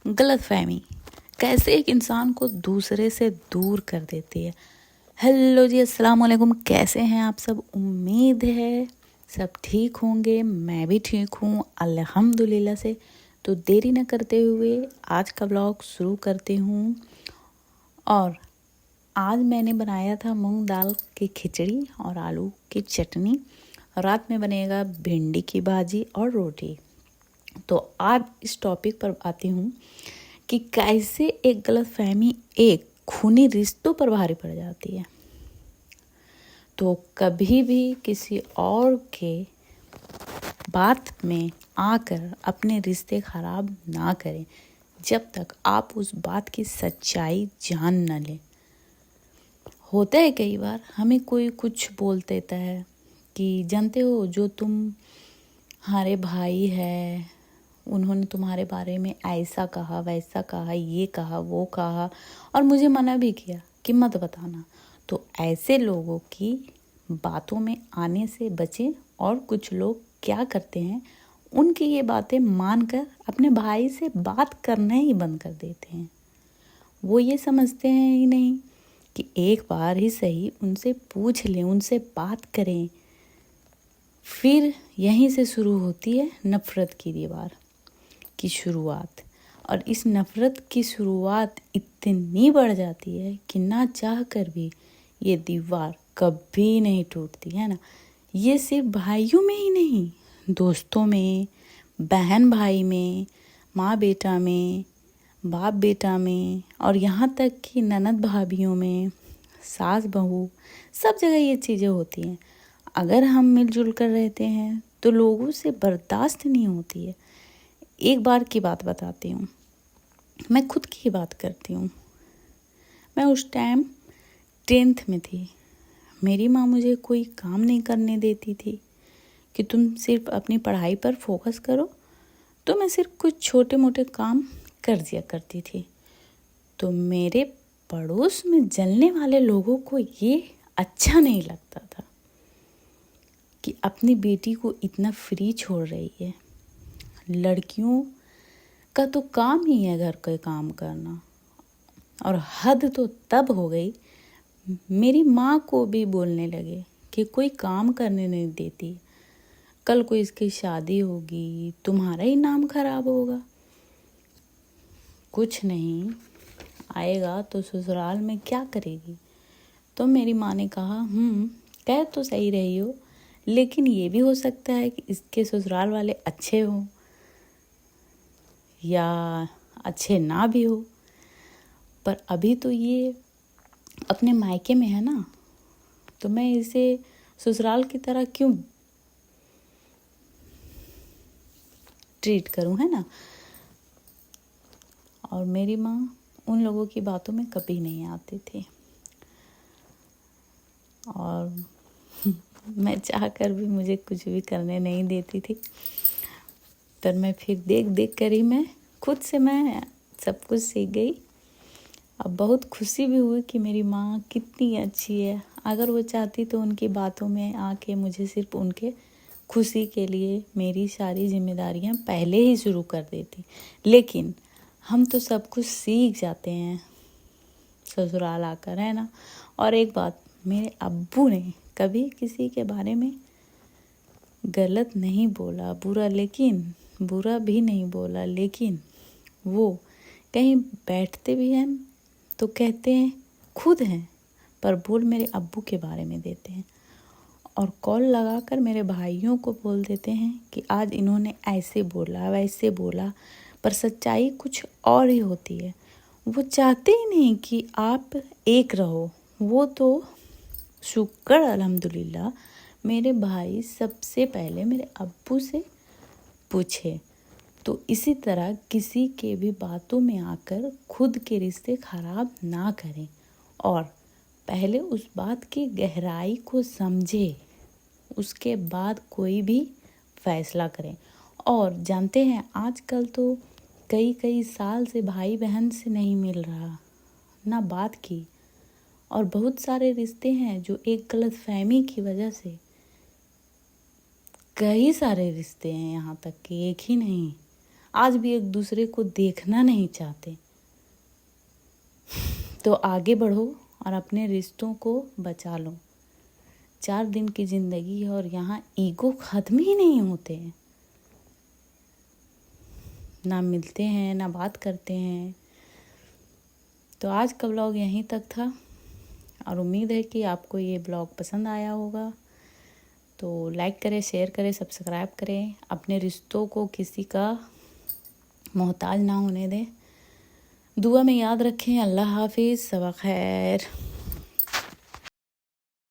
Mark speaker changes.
Speaker 1: गलतफहमी कैसे एक इंसान को दूसरे से दूर कर देती है। हेलो जी, अस्सलाम वालेकुम। कैसे हैं आप सब? उम्मीद है सब ठीक होंगे। मैं भी ठीक हूँ अल्हम्दुलिल्लाह से। तो देरी न करते हुए आज का ब्लॉग शुरू करती हूँ। और आज मैंने बनाया था मूंग दाल की खिचड़ी और आलू की चटनी। रात में बनेगा भिंडी की भाजी और रोटी। तो आज इस टॉपिक पर आती हूँ कि कैसे एक गलतफहमी एक खूनी रिश्तों पर भारी पड़ जाती है। तो कभी भी किसी और के बात में आकर अपने रिश्ते खराब ना करें जब तक आप उस बात की सच्चाई जान न लें। होता है कई बार हमें कोई कुछ बोल देता है कि जानते हो जो हमारे भाई है, उन्होंने तुम्हारे बारे में ऐसा कहा, वैसा कहा, ये कहा, वो कहा, और मुझे मना भी किया कि मत बताना। तो ऐसे लोगों की बातों में आने से बचें। और कुछ लोग क्या करते हैं, उनकी ये बातें मानकर अपने भाई से बात करना ही बंद कर देते हैं। वो ये समझते हैं ही नहीं कि एक बार ही सही उनसे पूछ लें, उनसे बात करें। फिर यहीं से शुरू होती है नफ़रत की दीवार की शुरुआत। और इस नफ़रत की शुरुआत इतनी बढ़ जाती है कि ना चाह कर भी ये दीवार कभी नहीं टूटती है ना। ये सिर्फ भाइयों में ही नहीं, दोस्तों में, बहन भाई में, माँ बेटा में, बाप बेटा में, और यहाँ तक कि ननद भाभियों में, सास बहू, सब जगह ये चीज़ें होती हैं। अगर हम मिलजुल कर रहते हैं तो लोगों से बर्दाश्त नहीं होती है। एक बार की बात बताती हूँ, मैं खुद की ही बात करती हूँ। मैं उस टाइम 10th में थी। मेरी माँ मुझे कोई काम नहीं करने देती थी कि तुम सिर्फ अपनी पढ़ाई पर फोकस करो। तो मैं सिर्फ कुछ छोटे मोटे काम कर दिया करती थी। तो मेरे पड़ोस में जलने वाले लोगों को ये अच्छा नहीं लगता था कि अपनी बेटी को इतना फ्री छोड़ रही है। लड़कियों का तो काम ही है घर का काम करना। और हद तो तब हो गई, मेरी माँ को भी बोलने लगे कि कोई काम करने नहीं देती, कल को इसकी शादी होगी, तुम्हारा ही नाम खराब होगा। कुछ नहीं आएगा तो ससुराल में क्या करेगी। तो मेरी माँ ने कहा कह तो सही रही हो, लेकिन ये भी हो सकता है कि इसके ससुराल वाले अच्छे हों या अच्छे ना भी हो, पर अभी तो ये अपने मायके में है ना, तो मैं इसे ससुराल की तरह क्यों ट्रीट करूं, है ना। और मेरी माँ उन लोगों की बातों में कभी नहीं आती थी। और मैं चाहकर भी मुझे कुछ भी करने नहीं देती थी। पर मैं फिर देख देख कर ही मैं खुद से मैं सब कुछ सीख गई। अब बहुत खुशी भी हुई कि मेरी माँ कितनी अच्छी है। अगर वो चाहती तो उनकी बातों में आके मुझे सिर्फ उनके खुशी के लिए मेरी सारी जिम्मेदारियाँ पहले ही शुरू कर देती। लेकिन हम तो सब कुछ सीख जाते हैं ससुराल आकर, है ना। और एक बात, मेरे अब्बू ने कभी किसी के बारे में गलत नहीं बोला, बुरा भी नहीं बोला, लेकिन वो कहीं बैठते भी हैं तो कहते हैं खुद हैं, पर बोल मेरे अब्बू के बारे में देते हैं। और कॉल लगाकर मेरे भाइयों को बोल देते हैं कि आज इन्होंने ऐसे बोला, वैसे बोला, पर सच्चाई कुछ और ही होती है। वो चाहते ही नहीं कि आप एक रहो। वो तो शुक्र अल्हम्दुलिल्लाह मेरे भाई सबसे पहले मेरे अब्बू से पूछे। तो इसी तरह किसी के भी बातों में आकर खुद के रिश्ते खराब ना करें और पहले उस बात की गहराई को समझें, उसके बाद कोई भी फैसला करें। और जानते हैं आजकल तो कई साल से भाई बहन से नहीं मिल रहा, ना बात की। और बहुत सारे रिश्ते हैं जो एक गलतफहमी की वजह से, कई सारे रिश्ते हैं, यहाँ तक कि एक ही नहीं, आज भी एक दूसरे को देखना नहीं चाहते। तो आगे बढ़ो और अपने रिश्तों को बचा लो। 4 दिन की ज़िंदगी है और यहाँ ईगो ख़त्म ही नहीं होते हैं। ना मिलते हैं ना बात करते हैं। तो आज का ब्लॉग यहीं तक था और उम्मीद है कि आपको ये ब्लॉग पसंद आया होगा। तो लाइक करें, शेयर करें, सब्सक्राइब करें। अपने रिश्तों को किसी का मोहताज ना होने दें। दुआ में याद रखें। अल्लाह हाफिज़, सबा खैर।